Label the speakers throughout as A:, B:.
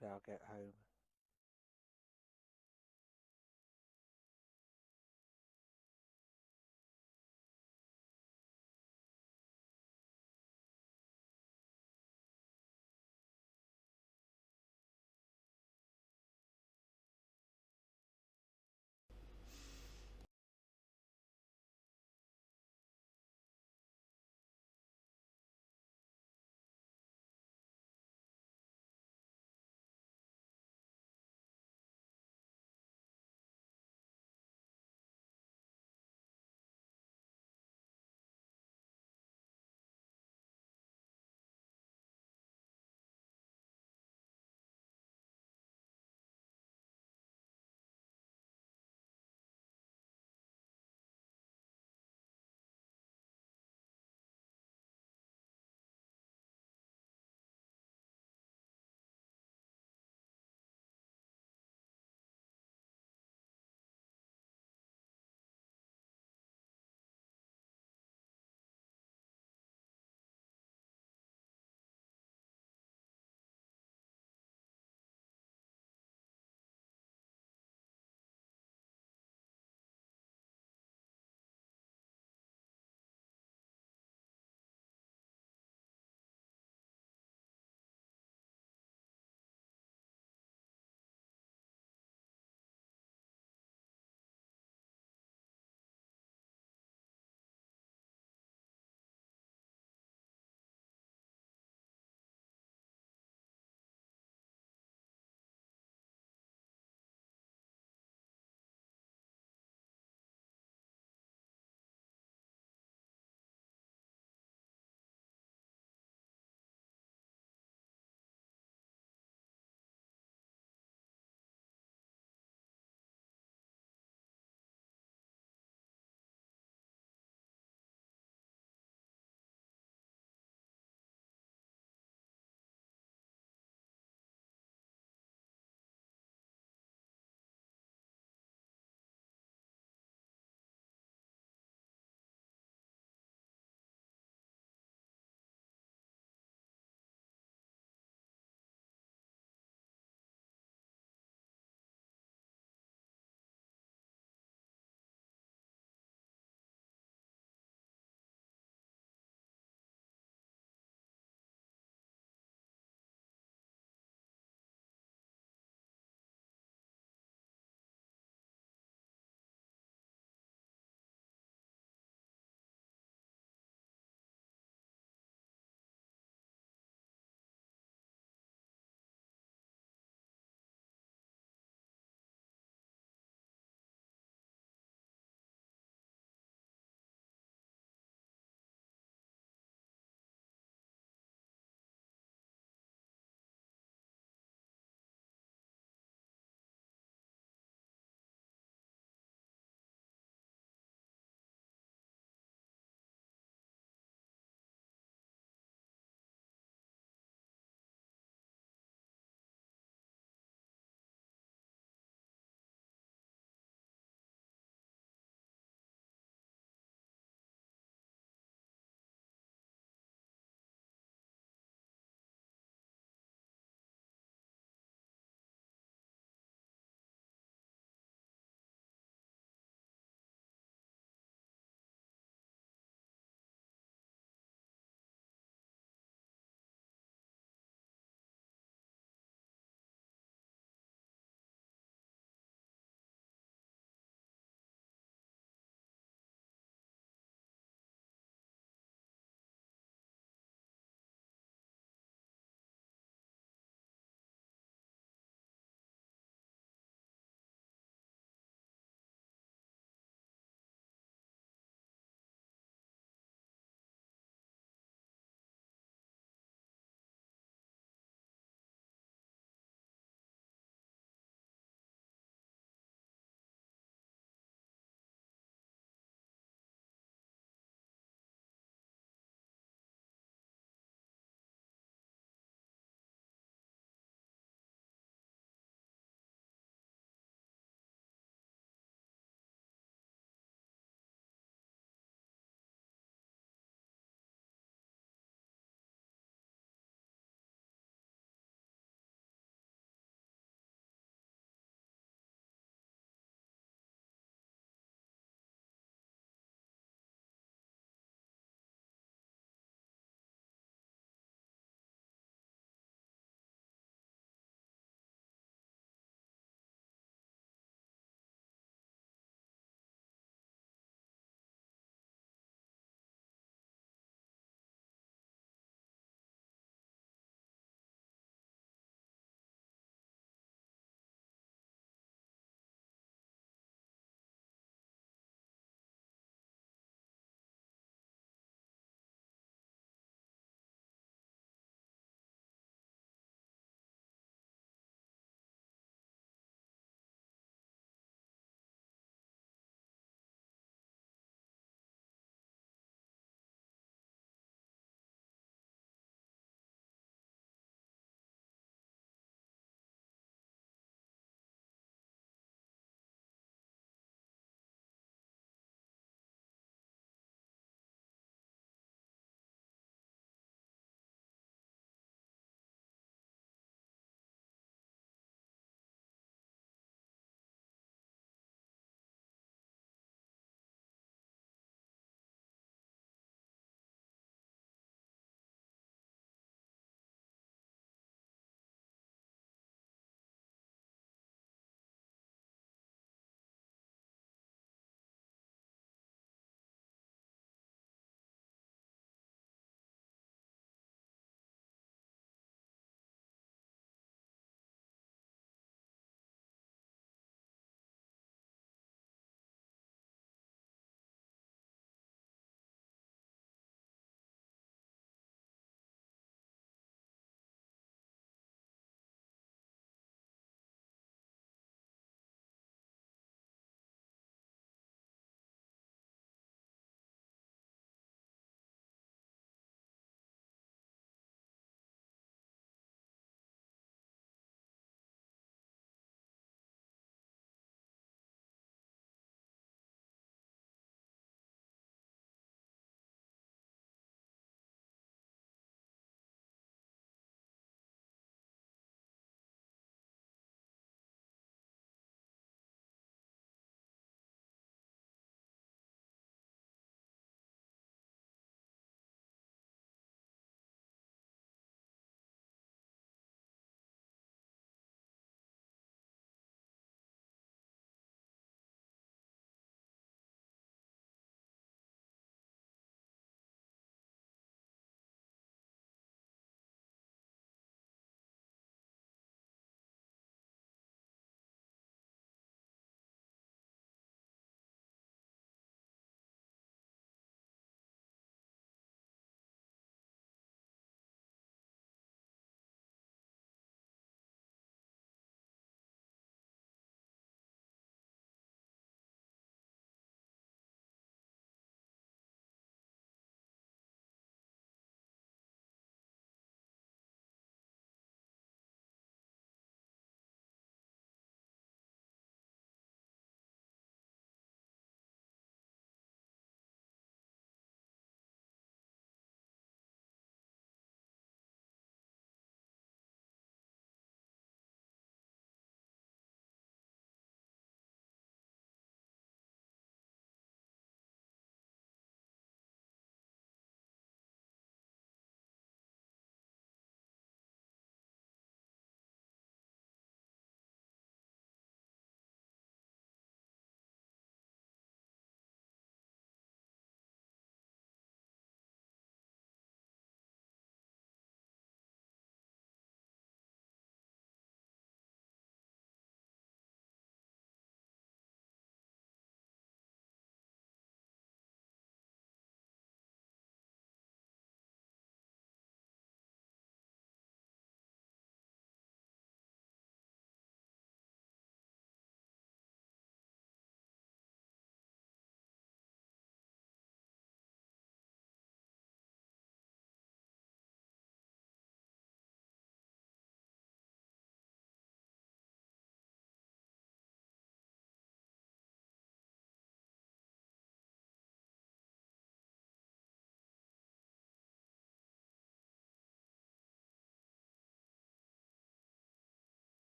A: hopefully I'll get home.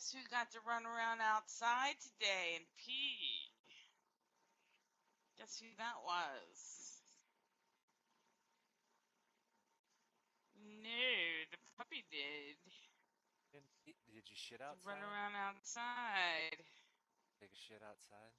A: Guess who got to run around outside today and pee? Guess who that was? No, the puppy did.
B: Did you shit
A: To
B: outside?
A: run around outside.
B: Take a shit outside?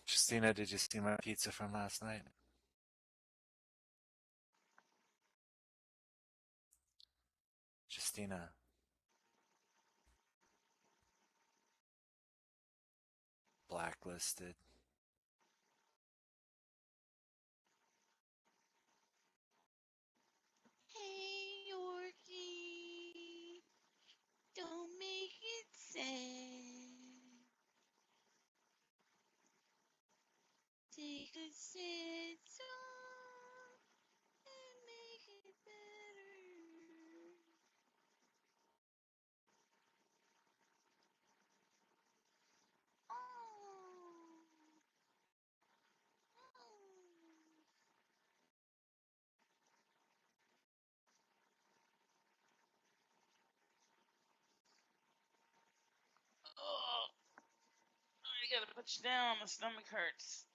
B: Justina, did you see my pizza from last night? Justina. Blacklisted.
A: Hey, Yorkie, don't make it sad. Take a sad song and make it better. Oh, oh. I gotta put you down. My stomach hurts.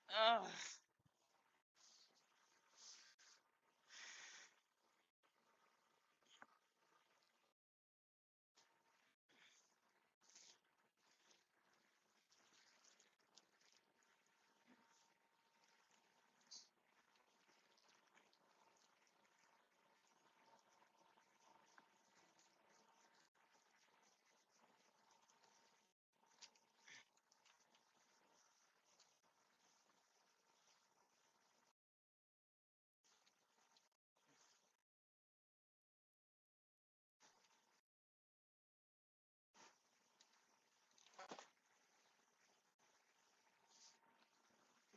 A: Ugh.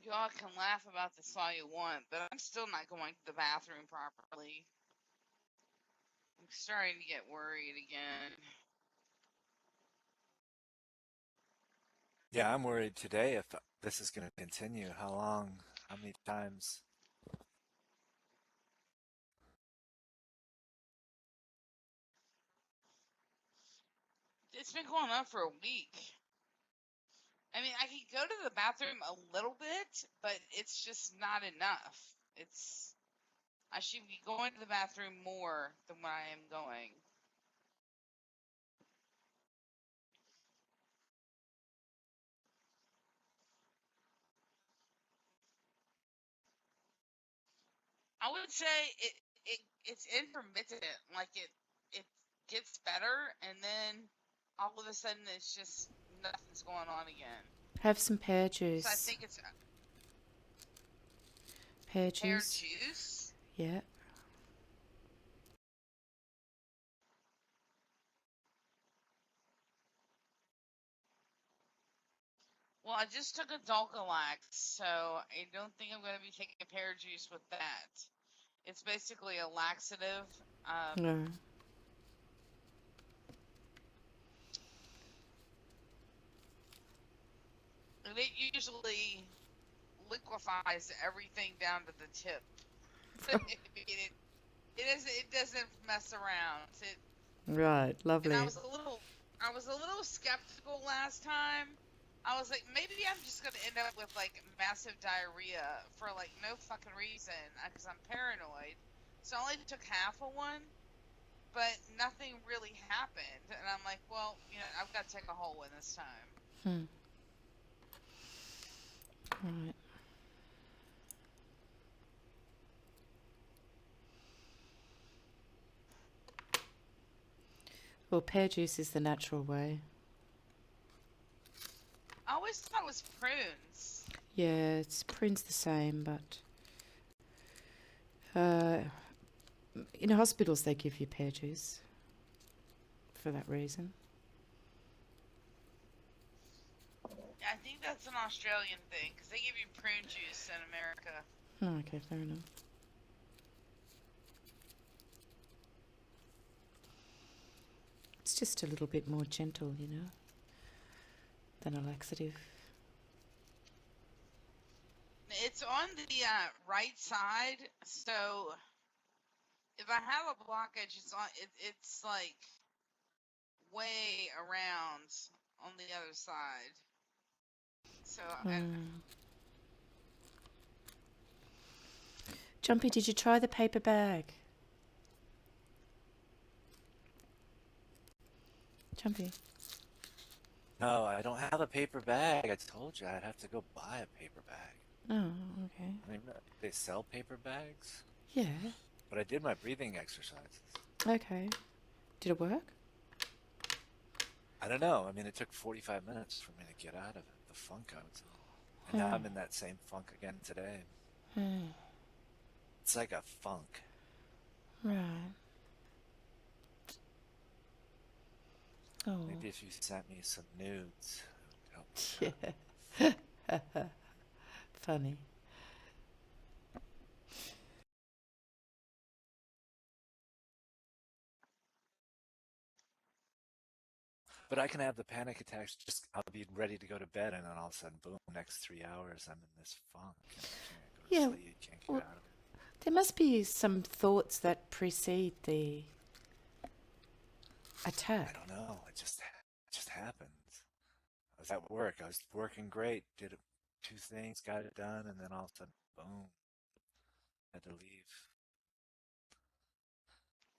A: Y'all can laugh about this all you want, but I'm still not going to the bathroom properly. I'm starting to get worried again.
B: Yeah, I'm worried today if this is going to continue. How long? How many times?
A: It's been going on for a week. I mean, I can go to the bathroom a little bit, but it's just not enough. I should be going to the bathroom more than what I am going. I would say it's intermittent. Like it gets better, and then all of a sudden it's just nothing's going on again.
C: Have some pear
A: So I
C: juice.
A: think it's
C: Pear
A: pear
C: juice.
A: juice.
C: Yeah.
A: Well, I just took a Dulcolax, so I don't think I'm going to be taking pear juice with that. It's basically a laxative.
C: No.
A: And it usually liquefies everything down to the tip. It doesn't mess around.
C: Right.
A: And
C: Lovely.
A: I was a little skeptical last time. I was like, maybe I'm just gonna end up with like massive diarrhea for like no fucking reason because I'm paranoid. So I only took half of one, but nothing really happened. And I'm like, well, I've got to take a whole one this time.
C: Right. Well, pear juice is the natural way.
A: I always thought it was prunes.
C: Yeah, Prune's the same, but in hospitals they give you pear juice for that reason.
A: I think that's an Australian thing because they give you prune juice in America.
C: Oh, okay, fair enough. It's just a little bit more gentle, you know. than a laxative.
A: It's on the right side, so if I have a blockage, it's like way around on the other side. So
C: Jumpy, did you try the paper bag? Jumpy.
B: No, I don't have a paper bag. I told you I'd have to go buy a paper bag.
C: Oh, okay.
B: I mean, they sell paper bags,
C: Yeah.
B: but I did my breathing exercises.
C: Okay. Did it work?
B: I don't know. I mean, it took 45 minutes for me to get out of it, the funk I was in. And now I'm in that same funk again today. It's like a funk.
C: Right. Oh.
B: Maybe if you sent me some nudes, it would help.
C: Yeah. Funny.
B: But I can have the panic attacks. Just I'll be ready to go to bed, and then all of a sudden, boom! Next 3 hours, I'm in this funk. And I can't go to sleep. Can't get out of it.
C: There must be some thoughts that precede the attack.
B: I don't know. It just happened. I was at work. I was working great. Did 2 things, got it done, and then all of a sudden, boom! Had to leave.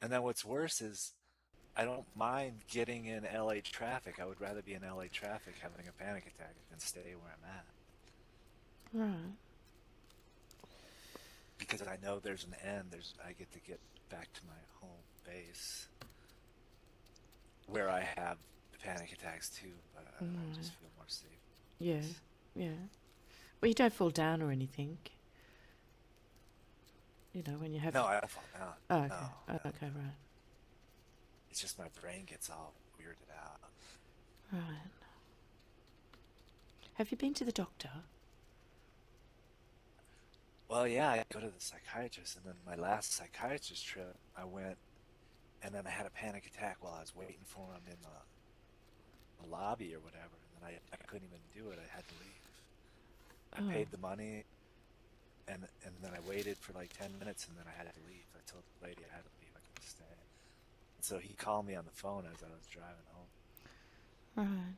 B: And then what's worse is, I don't mind getting in LA traffic. I would rather be in LA traffic having a panic attack than stay where I'm at.
C: Right.
B: Because I know there's an end. I get to get back to my home base where I have panic attacks too, but I don't know, I just feel more safe.
C: Yeah, yeah. Well, you don't fall down or anything. You know, when you have...
B: No, I don't fall down.
C: Oh, okay.
B: No,
C: Oh, okay, right.
B: It's just my brain gets all weirded out.
C: Right. Have you been to the doctor?
B: Well, yeah, I go to the psychiatrist, and then my last psychiatrist trip, I went, and then I had a panic attack while I was waiting for him in the lobby or whatever, and then I couldn't even do it. I had to leave. I paid the money, and then I waited for like 10 minutes, and then I had to leave. I told the lady I had to leave. I couldn't stay. And so he called me on the phone as I was driving home.
C: Right.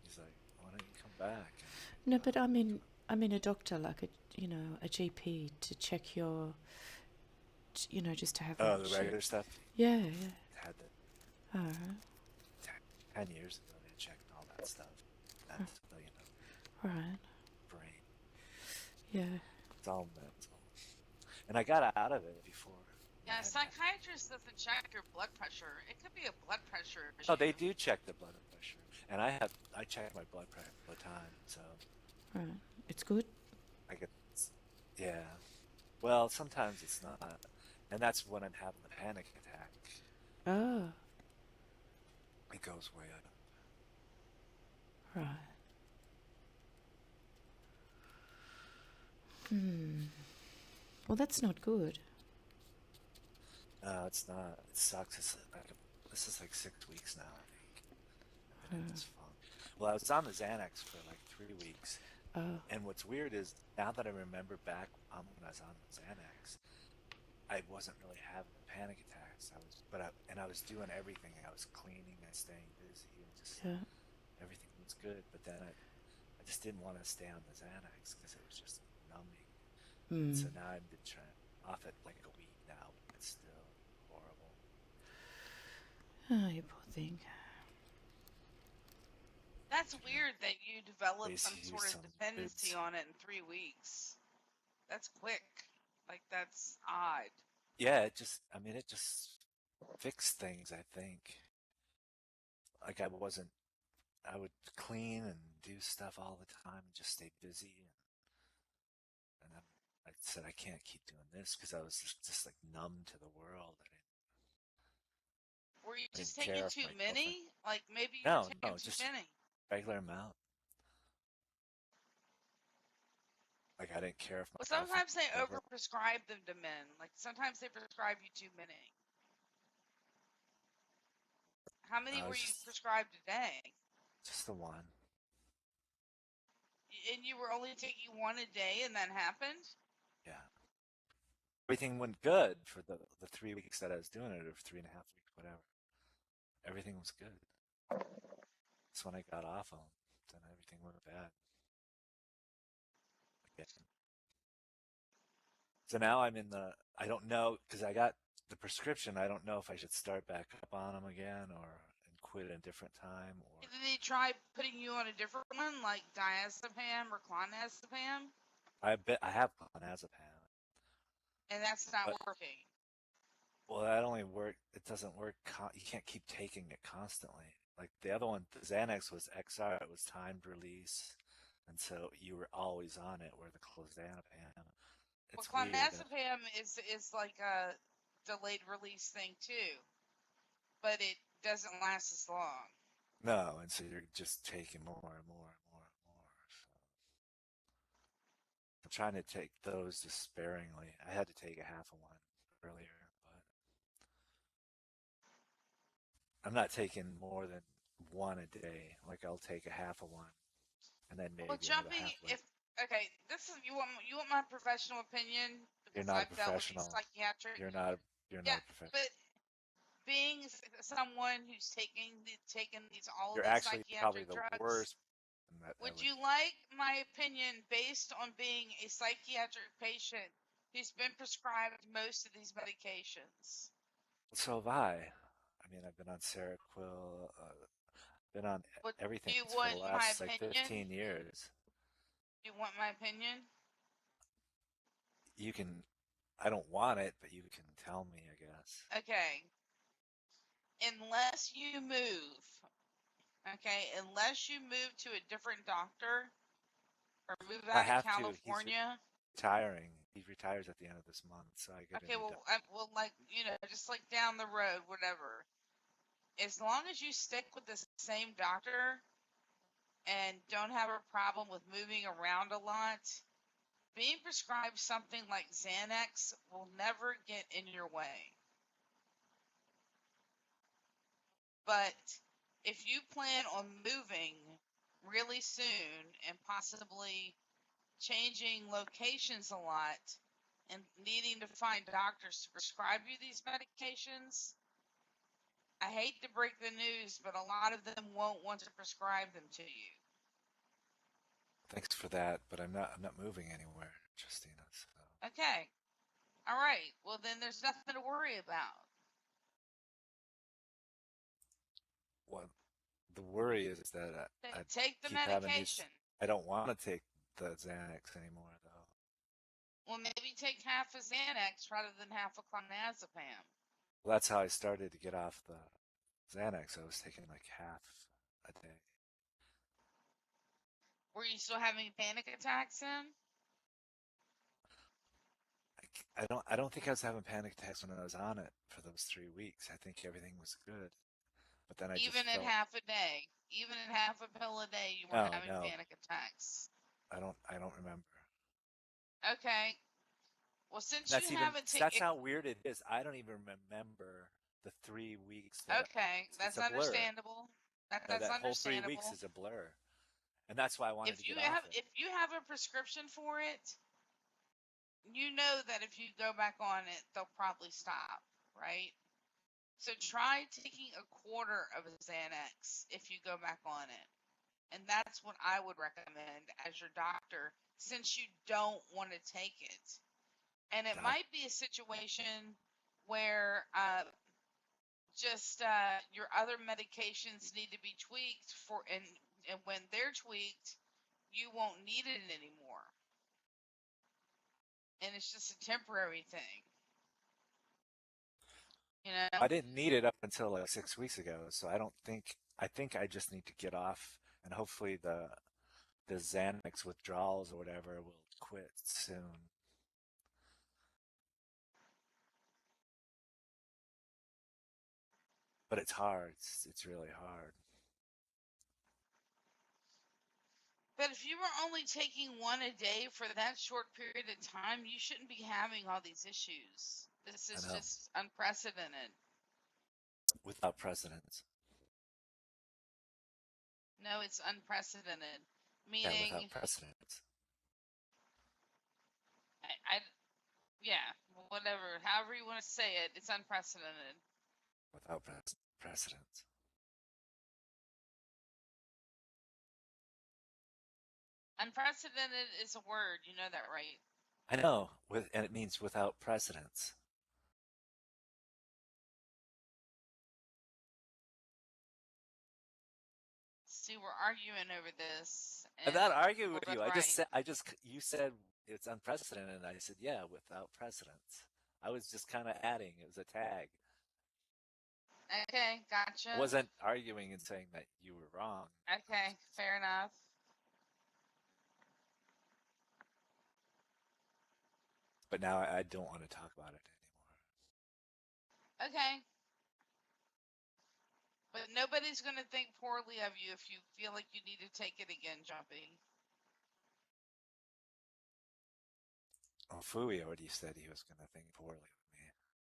B: He's like, "Why don't you come back?" And,
C: No, but I mean a doctor, like a GP to check your, just to have...
B: Oh, the regular stuff?
C: Yeah, yeah.
B: Had that
C: All right.
B: 10 years ago. They checked all that stuff. That's,
C: Right.
B: brain.
C: Yeah.
B: It's all mental. And I got out of it before.
A: yeah, a psychiatrist doesn't check your blood pressure. It could be a blood pressure issue.
B: Oh, they do check the blood pressure. And I check my blood pressure all the time, so...
C: Right. It's good?
B: I get... Yeah. Well, sometimes it's not. And that's when I'm having the panic attack.
C: Oh.
B: It goes way up.
C: Right. Well, that's not good.
B: No, it's not. It sucks. This is like 6 weeks now, I think. I've been in this funk. Well, I was on the Xanax for like 3 weeks. And what's weird is, now that I remember back when I was on the Xanax, I wasn't really having the panic attacks. I was doing everything. I was cleaning and staying busy, and just everything was good. But then I just didn't want to stay on the Xanax because it was just numbing. So now I've been trying off it like a week now, but it's still horrible.
C: Oh, you poor thing.
A: That's weird that you developed some
B: Basically,
A: sort of dependency on it in 3 weeks. That's quick. Like, that's odd.
B: Yeah, it just fixed things, I think. Like I would clean and do stuff all the time and just stay busy. And then I said, I can't keep doing this because I was just like numb to the world.
A: Were you just
B: didn't
A: taking
B: care if
A: too
B: my
A: many? Like, maybe
B: No,
A: you're taking
B: no,
A: too
B: just
A: many.
B: regular amount. Like I didn't care if my
A: Well, sometimes they
B: girlfriend-
A: overprescribe them to men. Like, sometimes they prescribe you too many. How many
B: I
A: were
B: was
A: you
B: just-
A: prescribed a day?
B: Just the one.
A: And you were only taking one a day, and that happened?
B: Yeah. Everything went good for the 3 weeks that I was doing it, or 3.5 weeks, whatever. Everything was good. It's when I got off them, then everything went bad. Again. So now I'm in the, I don't know, because I got the prescription. I don't know if I should start back up on them again and quit at a different time, or
A: Did they try putting you on a different one, like diazepam or clonazepam?
B: I bet I have clonazepam,
A: And that's not
B: but
A: working.
B: well, that only work. It doesn't work. You can't keep taking it constantly. Like the other one, the Xanax was XR. It was timed release, and so you were always on it. Where the clozapam,
A: Well,
B: it's weird.
A: clonazepam is like a delayed release thing too, but it doesn't last as long.
B: No, and so you're just taking more and more and more and more. So I'm trying to take those just sparingly. I had to take a half of one earlier, but I'm not taking more than one a day. Like I'll take a half of one, and then
A: Well,
B: maybe another
A: jumping
B: half later.
A: if okay, this is you want my professional opinion
B: You're
A: because
B: not a
A: I've dealt with these
B: professional.
A: psychiatric.
B: You're not. You're
A: Yeah,
B: not a professional.
A: but being someone who's taken these all of
B: You're
A: these
B: actually probably
A: psychiatric
B: the
A: drugs,
B: worst. And that I
A: would
B: would.
A: you like my opinion based on being a psychiatric patient who's been prescribed most of these medications?
B: So have I. I mean, I've been on Seroquel. Been on
A: Would
B: everything
A: you
B: for the
A: want my
B: last like
A: opinion?
B: 15 years.
A: You want my opinion?
B: You can. I don't want it, but you can tell me, I guess.
A: Okay. Unless you move, okay, unless you move to a different doctor or move
B: I
A: out of
B: have to. He's
A: California.
B: retiring. He retires at the end of this month, so I get a
A: Okay,
B: new
A: well,
B: doctor.
A: well, like just like down the road, whatever. As long as you stick with the same doctor and don't have a problem with moving around a lot, being prescribed something like Xanax will never get in your way. But if you plan on moving really soon and possibly changing locations a lot and needing to find doctors to prescribe you these medications, I hate to break the news, but a lot of them won't want to prescribe them to you.
B: Thanks for that, but I'm not. I'm not moving anywhere, Justina. So.
A: Okay. All right. Well, then there's nothing to worry about.
B: What the worry is that I
A: Take the
B: keep having these.
A: medication.
B: I don't want to take the Xanax anymore, though.
A: Well, maybe take half a Xanax rather than half a clonazepam.
B: Well, that's how I started to get off the Xanax. I was taking like half a day.
A: Were you still having panic attacks then?
B: I don't think I was having panic attacks when I was on it for those 3 weeks. I think everything was good, but then I just
A: Even at
B: felt
A: half a day, even at half a pill a day, you weren't
B: no,
A: having
B: no.
A: panic attacks.
B: I don't remember.
A: Okay. Well, since you
B: That's even
A: haven't
B: that's
A: taken,
B: how weird it is. I don't even remember the 3 weeks that
A: okay,
B: it's
A: that's
B: a blur.
A: understandable. That's
B: That whole 3 weeks
A: understandable.
B: is a blur, and that's why I wanted to get off it.
A: If you have a prescription for it, you know that if you go back on it, they'll probably stop, right? So try taking a quarter of a Xanax if you go back on it. And that's what I would recommend as your doctor since you don't want to take it. And it
B: God,
A: might be a situation where just your other medications need to be tweaked for and when they're tweaked, you won't need it anymore. And it's just a temporary thing. You
B: I
A: know?
B: didn't need it up until like 6 weeks ago, so I don't think I think I just need to get off, and hopefully the Xanax withdrawals or whatever will quit soon. But it's hard. It's really hard.
A: But if you were only taking one a day for that short period of time, you shouldn't be having all these issues. This
B: I
A: is
B: know.
A: just unprecedented.
B: Without precedents.
A: No, it's unprecedented.
B: Yeah, without
A: Meaning,
B: precedents.
A: I yeah, whatever. However you want to say it, it's unprecedented.
B: Without precedents.
A: Unprecedented is a word. You know that, right?
B: I know, and it means without precedents.
A: See, we're arguing over this,
B: I'm
A: and
B: not arguing
A: we're
B: with
A: both
B: you. I just
A: right.
B: said, you said it's unprecedented, and I said, yeah, without precedents. I was just kind of adding. It was a tag.
A: Okay,
B: I
A: gotcha.
B: wasn't arguing and saying that you were wrong.
A: Okay, fair enough.
B: But now I don't want to talk about it anymore.
A: Okay. But nobody's going to think poorly of you if you feel like you need to take it again, Jumpy.
B: Oh, Fui already said he was going to think poorly of me.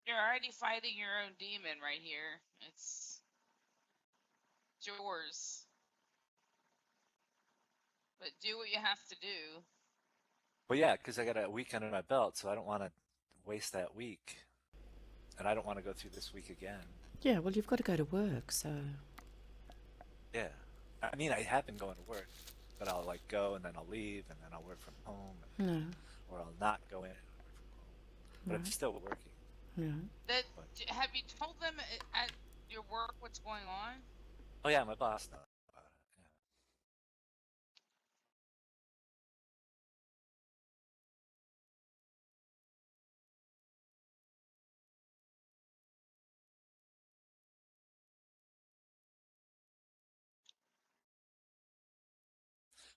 A: You're already fighting your own demon right here. It's yours. But do what you have to do.
B: Well, yeah, because I got a week under my belt, so I don't want to waste that week. And I don't want to go through this week again.
C: Yeah, well, you've got to go to work, so.
B: Yeah. I mean, I have been going to work, but I'll like go and then I'll leave and then I'll work from home.
C: No.
B: Or I'll not go in and work from home. But I'm
C: Right.
B: still working.
C: No.
A: That
B: But,
A: have you told them at your work what's going on?
B: oh, yeah, my boss knows about it. Yeah.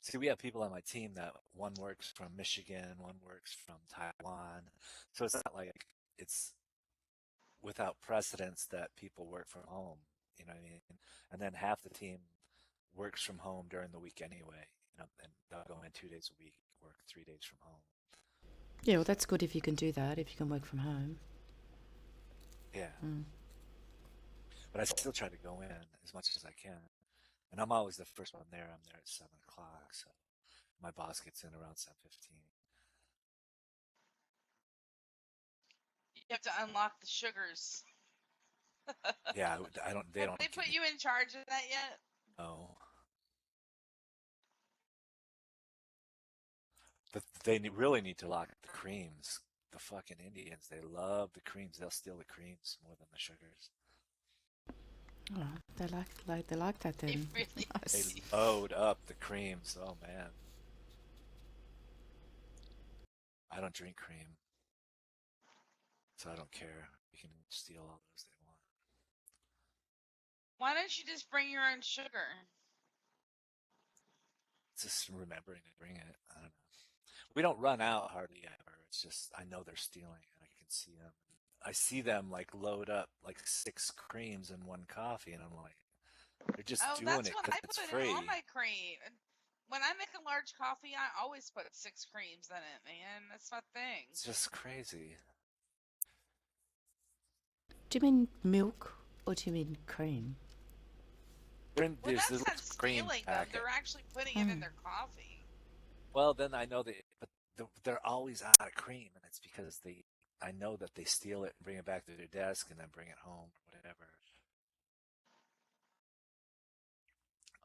B: See, we have people on my team that one works from Michigan, one works from Taiwan. So it's not like it's without precedence that people work from home. You know what I mean? And then half the team works from home during the week anyway. And they'll go in 2 days a week, work 3 days from home.
C: Yeah, well, that's good if you can do that, if you can work from home.
B: Yeah.
C: Mm.
B: But I still try to go in as much as I can. And I'm always the first one there. I'm there at 7 o'clock. So my boss gets in around 7:15.
A: You have to unlock the sugars.
B: Yeah, I don't. They
A: Have
B: don't
A: they
B: give
A: put
B: me.
A: you in charge of that yet?
B: No, they really need to lock the creams. The fucking Indians, they love the creams. They'll steal the creams more than the sugars.
C: Oh, they like that
A: They
C: then.
A: really
B: They
C: Nice.
B: load up the creams. Oh man, I don't drink cream, so I don't care. You can steal all those they want.
A: Why don't you just bring your own sugar?
B: It's just remembering to bring it. I don't know. We don't run out hardly ever. It's just I know they're stealing, and I can see them. I see them like load up like 6 creams in one coffee, and I'm like, they're just
A: Oh,
B: doing
A: that's
B: it
A: what
B: because
A: I
B: it's
A: put in all
B: free.
A: my cream. When I make a large coffee, I always put 6 creams in it, man. That's my thing.
B: It's just crazy.
C: Do you mean milk or do you mean cream?
A: Well,
B: There's
A: that's
B: this
A: not
B: little cream
A: stealing them.
B: packet.
A: They're actually putting it in
C: Mm.
A: their coffee.
B: Well, then I know but they're always out of cream, and it's because I know that they steal it and bring it back to their desk and then bring it home or whatever.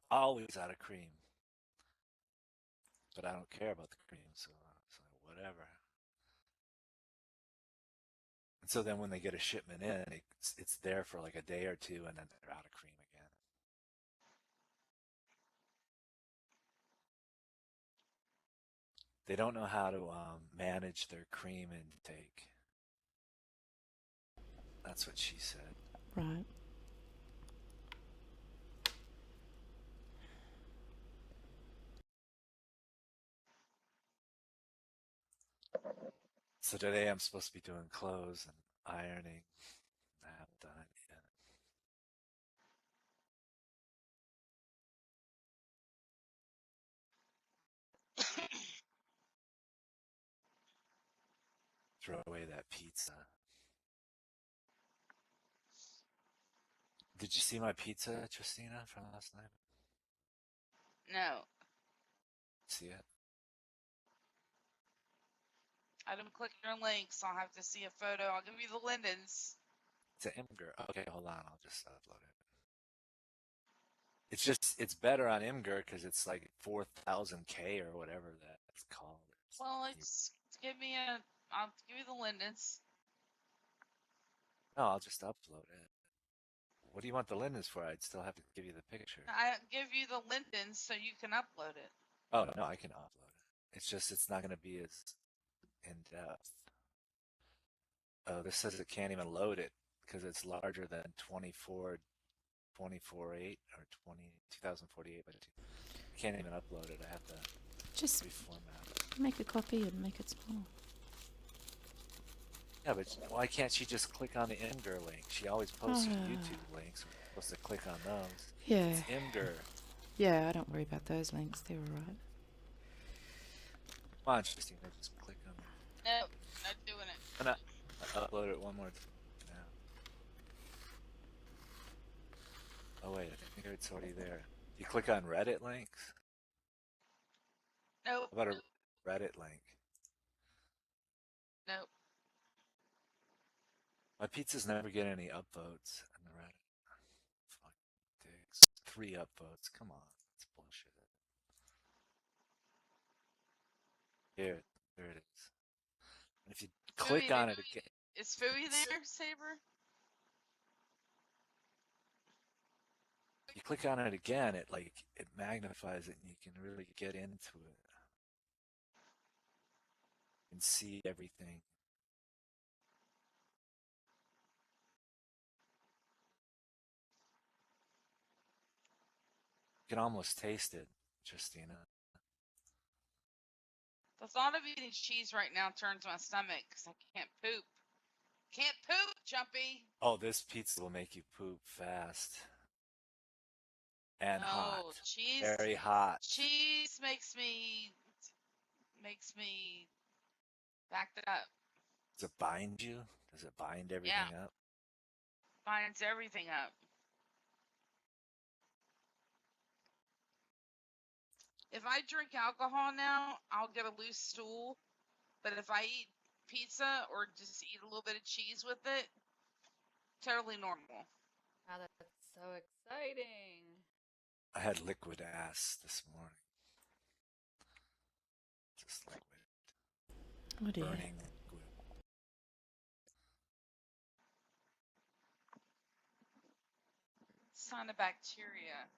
B: Always out of cream, but I don't care about the cream, so whatever. And so then when they get a shipment in, it's there for like a day or two, and then they're out of cream again. They don't know how to manage their cream intake. That's what she said.
C: Right.
B: So today I'm supposed to be doing clothes and ironing. I haven't done it yet. Throw away that pizza. Did you see my pizza, Tristina, from last night?
A: No.
B: See it?
A: I didn't click your link, so I'll have to see a photo. I'll give you the lindens.
B: It's an Imgur. Okay, hold on. I'll just upload it. It's better on Imgur because it's like 4,000K or whatever that's called.
A: Well, I'll give you the lindens.
B: No, I'll just upload it. What do you want the lindens for? I'd still have to give you the picture.
A: I give you the lindens so you can upload it.
B: Oh, no, I can upload it. It's not going to be as in depth. Oh, this says it can't even load it because it's larger than 24.8 or 2048 by 2. I can't even upload it. I have to
C: Just
B: reformat it.
C: make a copy and make it small.
B: Yeah, but why can't she just click on the Imgur link? She always posts her YouTube links. We're supposed to click on those.
C: Yeah.
B: It's Imgur.
C: Yeah, I don't worry about those links. They're all right.
B: Come on, Christina, just click on them.
A: No, not doing it.
B: I'm gonna upload it one more time now. Oh wait, I think it's already there. You click on Reddit links?
A: Nope.
B: How about a Reddit link?
A: Nope.
B: My pizzas never get any upvotes on the Reddit. Fuck dicks. 3 upvotes. Come on. It's bullshit. Here it is. And if you click on it again.
A: Is Fooey there, Saber?
B: If you click on it again, it magnifies it and you can really get into it. And see everything. You can almost taste it, Justina.
A: The thought of eating cheese right now turns my stomach because I can't poop. Can't poop, Jumpy.
B: Oh, this pizza will make you poop fast. And hot.
A: Cheese.
B: Very hot.
A: Cheese makes me back it up.
B: Does it bind you? Does it bind everything up?
A: Binds everything up. If I drink alcohol now, I'll get a loose stool. But if I eat pizza or just eat a little bit of cheese with it, totally normal.
D: Wow, that's so exciting.
B: I had liquid ass this morning. Just liquid.
C: Oh dear.
B: Burning liquid.
A: Sign of bacteria.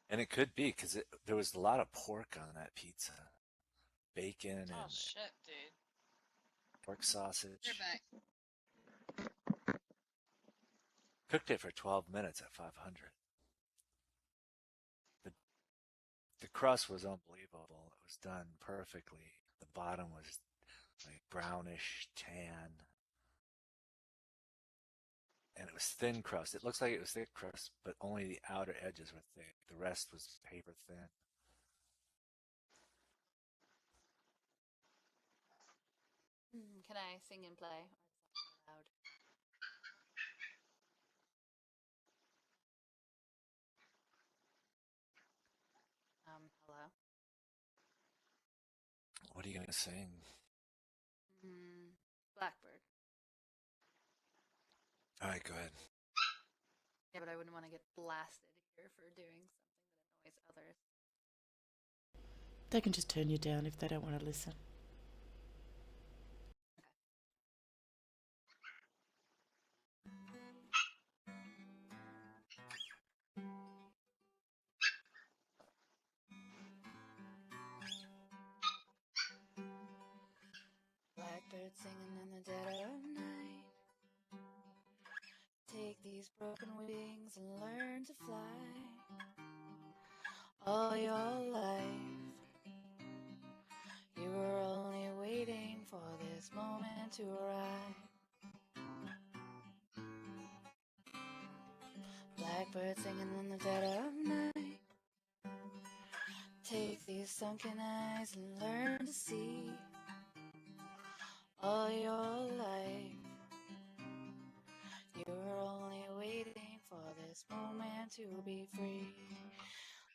B: And it could be because there was a lot of pork on that pizza. Bacon and
A: shit, dude.
B: pork sausage.
A: You're back.
B: Cooked it for 12 minutes at 500. The crust was unbelievable. It was done perfectly. The bottom was like brownish tan. And it was thin crust. It looks like it was thick crust, but only the outer edges were thick. The rest was paper thin.
D: Can I sing and play? Or is that loud? Hello?
B: What are you going to sing?
D: Blackbird.
B: All right, go ahead.
D: Yeah, but I wouldn't want to get blasted here for doing something that annoys others.
C: They can just turn you down if they don't want to listen.
D: Blackbird singing in the dead of night. Take these broken wings and learn to fly. All your life, you were only waiting for this moment to arrive. Blackbird singing in the dead of night. Take these sunken eyes and learn to see. All your life, you were only waiting for this moment to be free.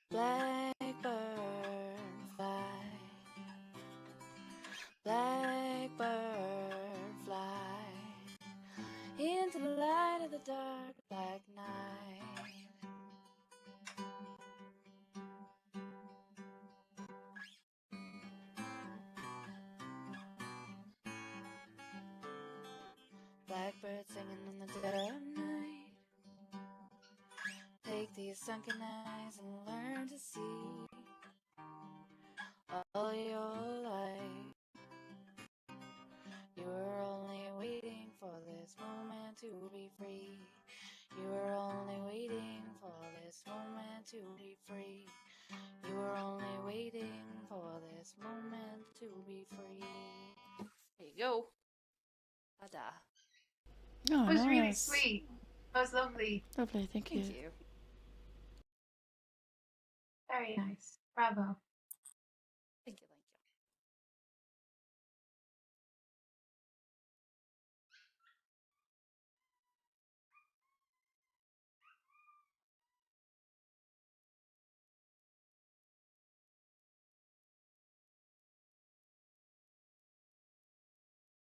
D: Blackbird fly, blackbird fly into the light of the dark black night. Blackbird singing in the dead of night. Take these sunken eyes and learn to see all your life. You were only waiting for this moment to be free. You were only waiting for this moment to be free. You were only waiting for this moment to be free. There you go. Ta-da.
C: Oh,
E: That was
C: nice.
E: really sweet. That was lovely.
C: Lovely, thank you.
D: Thank you.
E: Very nice. Bravo.
D: Thank you, thank you.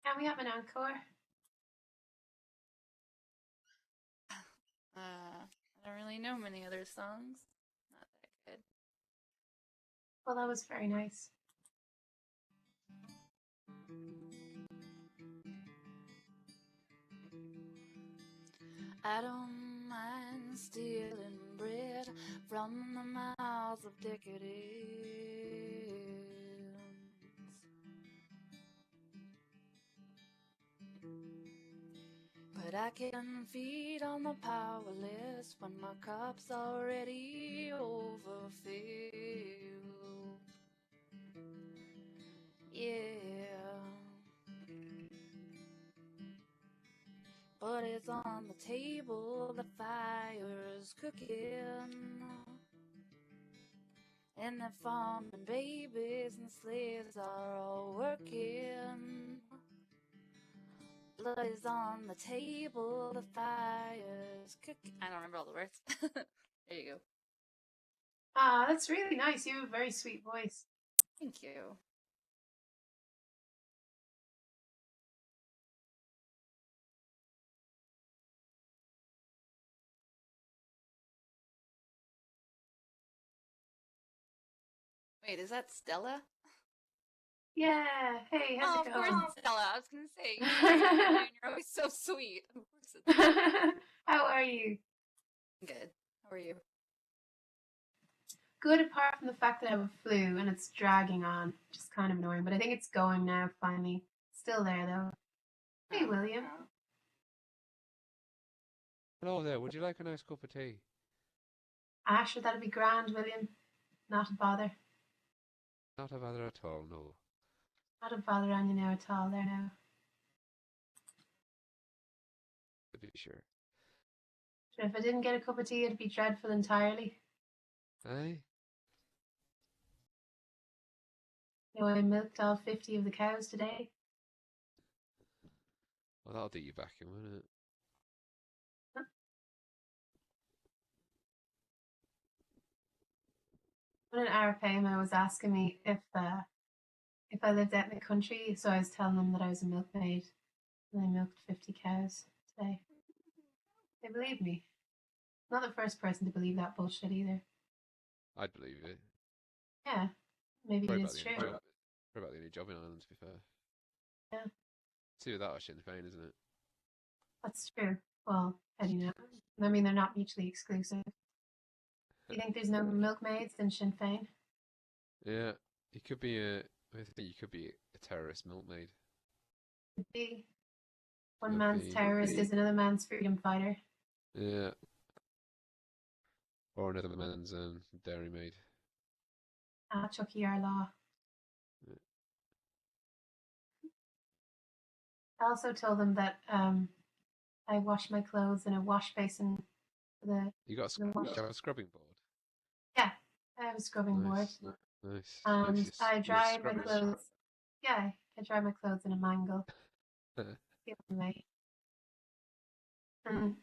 E: Can we have an encore?
D: I don't really know many other songs. Not that good.
E: Well, that was very nice.
D: I don't mind stealing bread from the mouths of decadence, but I can feed on the powerless when my cup's already overfilled. Yeah, but it's on the table, the fire's cooking, and the farming babies and slaves are all working. Blood is on the table, the fire's cooking. I don't remember all the words. There you go.
E: Ah, that's really nice. You have a very sweet voice.
D: Thank you. Wait, is that Stella?
E: Yeah. Hey, how's
D: Oh,
E: it
D: of
E: going?
D: course it's Stella. I was gonna say, you're always so sweet. Of course it's Stella.
E: How are you?
D: Good. How are you?
E: Good, apart from the fact that I have a flu and it's dragging on, which is kind of annoying, but I think it's going now, finally. Still there, though. Hey,
D: Oh,
E: William.
D: oh.
F: Hello there, would you like a nice cup of tea?
E: Sure, that'd be grand, William. Not a bother.
F: Not a bother at all, no.
E: Not a bother on you now at all there now.
F: To be sure.
E: Sure, if I didn't get a cup of tea, it'd be dreadful entirely.
F: Aye?
E: You know, I milked all 50 of the cows today.
F: Well, that'll do you back in, won't it?
E: When an Arapema was asking me if I lived out in the country, so I was telling them that I was a milkmaid, and I milked 50 cows today. They believed me. Not the first person to believe that bullshit either.
F: I'd believe it.
E: Yeah, maybe
F: Probably
E: it
F: about
E: is
F: the only
E: true.
F: job. Probably about the only job in Ireland, to be fair.
E: Yeah,
F: It's either that or Sinn Féin, isn't it?
E: that's true. Well, how do you know? I mean, they're not mutually exclusive. Do you think there's no milkmaids in Sinn Féin?
F: Yeah, you could be I think you could be a terrorist milkmaid.
E: Could be. One
F: Could
E: man's
F: be.
E: terrorist is another man's freedom fighter.
F: Yeah. Or another man's dairymaid.
E: Chucky our law.
F: Yeah.
E: I also told them that I wash my clothes in a wash basin.
F: You got
E: The wash.
F: you have a scrubbing board?
E: Yeah, I have a scrubbing board.
F: Nice. Nice.
E: And
F: Nice.
E: I dry my
F: scrubbers.
E: clothes. Yeah, I dry my clothes in a mangle. Give them away. And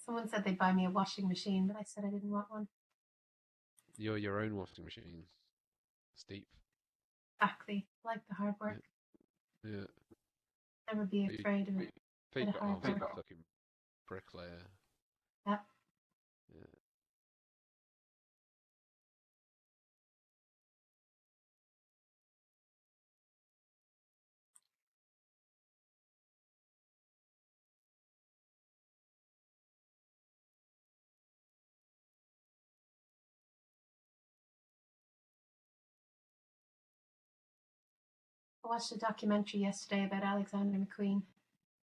E: someone said they'd buy me a washing machine, but I said I didn't want one.
F: You're your own washing machine. Steep.
E: Exactly. Like the hard work.
F: Yeah.
E: Never be
F: But
E: afraid of it.
F: But you've got
E: hard
F: arms like a
E: work.
F: fucking bricklayer.
E: Yeah.
F: Yeah.
E: I watched a documentary yesterday about Alexander McQueen.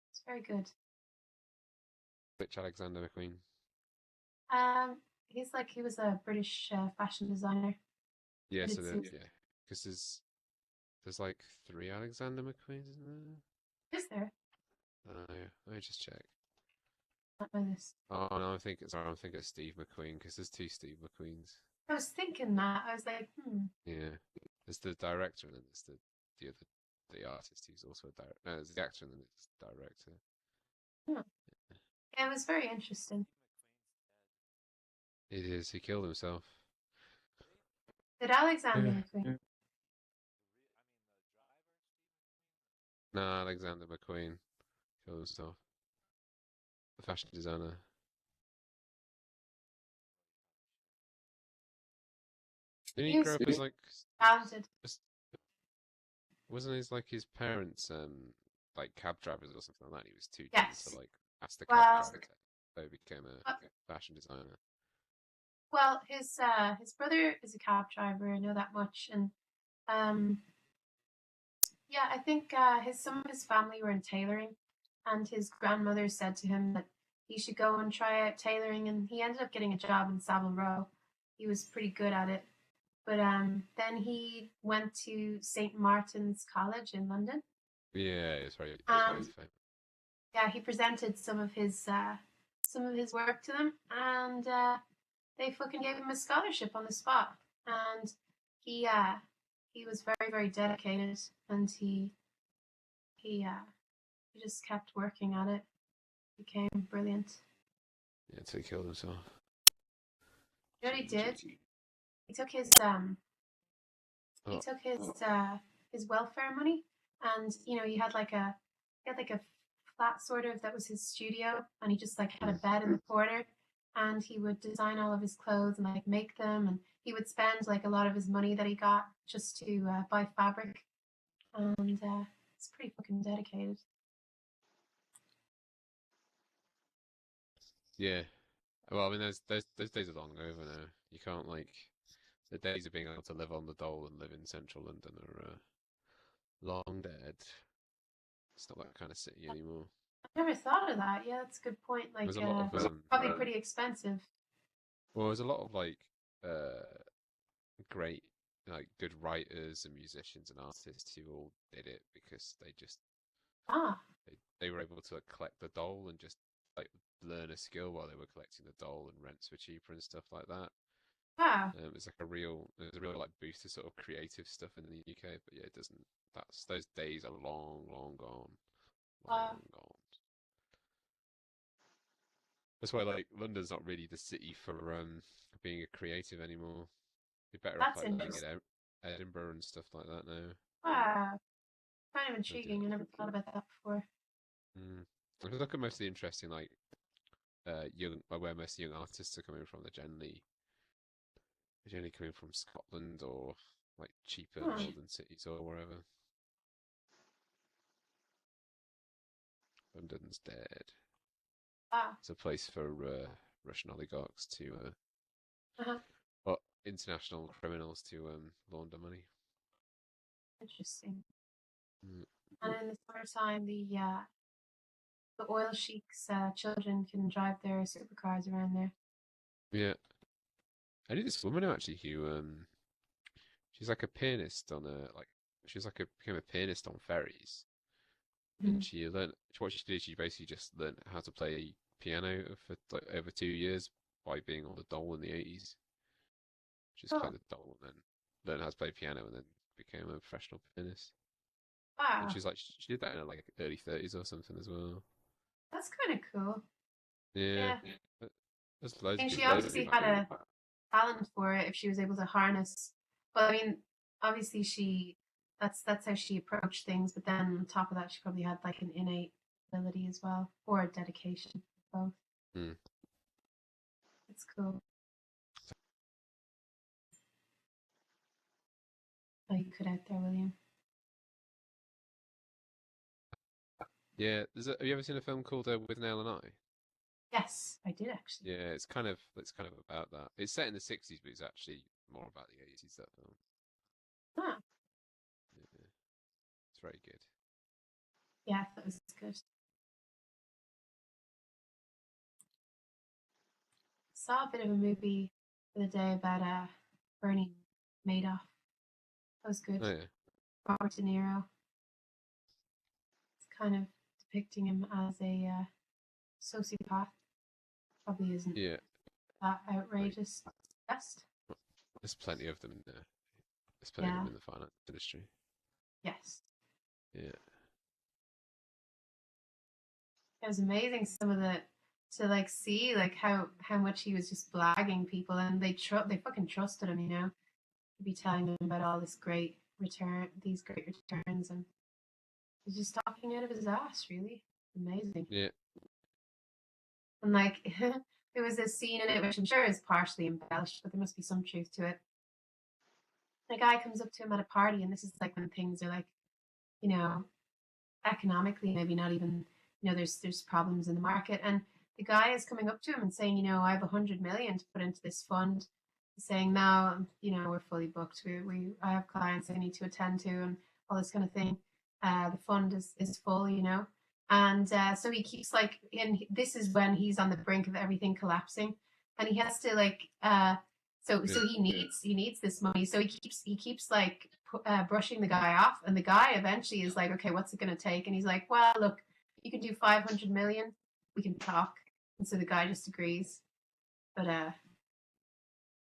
E: It's very good.
F: Which Alexander McQueen?
E: He was a British fashion designer.
F: Yeah,
E: But
F: so
E: it's-
F: yeah, because there's like 3 Alexander McQueens, isn't there?
E: Is there?
F: Yeah. Let me just check.
E: Not know this.
F: Oh no, I'm thinking it's Steve McQueen because there's 2 Steve McQueens.
E: I was thinking that. I was like,
F: Yeah, there's the director and then there's the artist who's also a director. No, there's the actor and then it's the director.
E: Yeah, it was very interesting.
F: It is. He killed himself.
E: Did Alexander McQueen?
F: No, Alexander McQueen killed himself. The fashion designer. Didn't he grow up as like
E: Talented.
F: Wasn't his like his parents like cab drivers or something like that? He was too
E: Yes.
F: to like ask the cab driver, so he became a fashion designer.
E: Well, his brother is a cab driver. I know that much, and yeah, I think some of his family were in tailoring, and his grandmother said to him that he should go and try out tailoring, and he ended up getting a job in Savile Row. He was pretty good at it, but then he went to St. Martin's College in London.
F: Yeah, it's very famous.
E: Yeah, he presented some of his work to them, and they fucking gave him a scholarship on the spot. And he was very, very dedicated, and he just kept working at it. Became brilliant.
F: Yeah, so he killed himself.
E: You know what he did? He took his his welfare money, and he had like a flat sort of that was his studio, and he just like had a bed in the corner, and he would design all of his clothes and like make them, and he would spend like a lot of his money that he got just to buy fabric, and it's pretty fucking dedicated.
F: Yeah. Well, I mean, those days are long over now. You can't like the days of being able to live on the dole and live in central London are long dead. It's not that kind of city anymore.
E: I never thought of that. Yeah, that's a good point. Like,
F: There's a lot of
E: probably pretty expensive.
F: Well, there's a lot of like great like good writers and musicians and artists who all did it because they were able to collect the dole and just like learn a skill while they were collecting the dole, and rents were cheaper and stuff like that.
E: Wow.
F: It's like there's a real like boost to sort of creative stuff in the UK, but yeah, it doesn't. Those days are long, long gone. Long gone. That's why like London's not really the city for being a creative anymore. You're better off like living in Edinburgh and stuff like that now.
E: Wow. Kind of intriguing. I never thought about that before.
F: If you look at most of the interesting like where most young artists are coming from, they're generally coming from Scotland or like cheaper northern cities or wherever. London's dead. It's a place for Russian oligarchs to well, international criminals to launder money.
E: Interesting. And in the summertime, the oil sheiks' children can drive their supercars around there.
F: Yeah, I knew this woman actually who she's like a pianist on became a pianist on ferries, and she learned what she did. She basically just learned how to play piano for like over 2 years by being on the dole in the 80s. Just played the dole and then learned how to play piano and then became a professional pianist.
E: Wow.
F: And she's like she did that in her like early 30s or something as well.
E: That's kind of cool.
F: Yeah. There's loads
E: and
F: of
E: she obviously had talent for it if she was able to harness. Well, I mean, obviously that's how she approached things, but then on top of that, she probably had like an innate ability as well, or a dedication, both.
F: Mm.
E: It's cool. Oh, you cut out there, William.
F: Yeah, have you ever seen a film called With Nail and I?
E: Yes, I did actually.
F: Yeah, it's kind of about that. It's set in the 60s, but it's actually more about the 80s, that film.
E: Huh.
F: Yeah. It's very good.
E: Yeah, that was good. Saw a bit of a movie the other day about Bernie Madoff. That was good.
F: Oh yeah.
E: Robert De Niro. It's kind of depicting him as a sociopath. Probably isn't
F: Yeah.
E: that outrageous. Best.
F: There's plenty of them in there. There's plenty of them in the finance industry.
E: Yes.
F: Yeah.
E: It was amazing some of the to like see like how much he was just blagging people, and they fucking trusted him, you know. He'd be telling them about all these great returns, and he's just talking out of his ass, really. Amazing.
F: Yeah.
E: And like there was a scene in it which I'm sure is partially embellished, but there must be some truth to it. A guy comes up to him at a party, and this is like when things are like, you know, economically maybe not even, you know, there's problems in the market, and the guy is coming up to him and saying, you know, I have 100 million to put into this fund. He's saying, now, you know, we're fully booked. I have clients I need to attend to, and all this kind of thing. The fund is full, you know, and so he keeps like, and this is when he's on the brink of everything collapsing, and he has to like, so he needs this money, so he keeps like brushing the guy off, and the guy eventually is like, okay, what's it going to take? And he's like, well, look, you can do 500 million, we can talk. And so the guy just agrees, but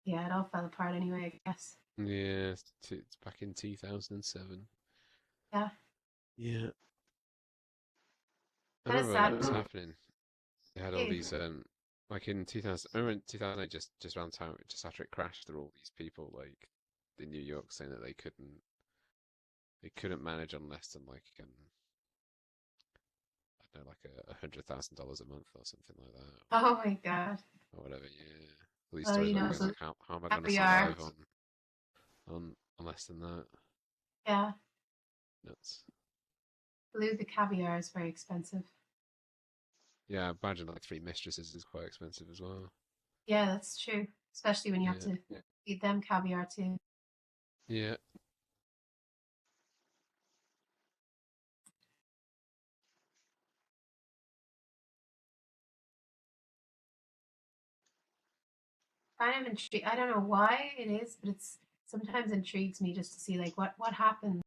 E: yeah, it all fell apart anyway, I guess.
F: Yeah, it's back in 2007.
E: Yeah.
F: Yeah. I
E: Kind of
F: remember that was
E: sad.
F: happening. They had all these like in 2000. I remember in 2008, just around time, just after it crashed, there were all these people like in New York saying that they couldn't manage on less than like I don't know, like $100,000 a month or something like that.
E: Oh my god.
F: Or whatever. Yeah. All these
E: Well,
F: stories
E: you
F: about
E: know,
F: going like, how am I going to
E: caviar.
F: survive on less than that?
E: Yeah.
F: Nuts.
E: Blue, the caviar is very expensive.
F: Yeah, I imagine like 3 mistresses is quite expensive as well.
E: Yeah, that's true. Especially when you have to feed them caviar too.
F: Yeah.
E: Kind of intrigued. I don't know why it is, but it's sometimes intrigues me just to see like what happens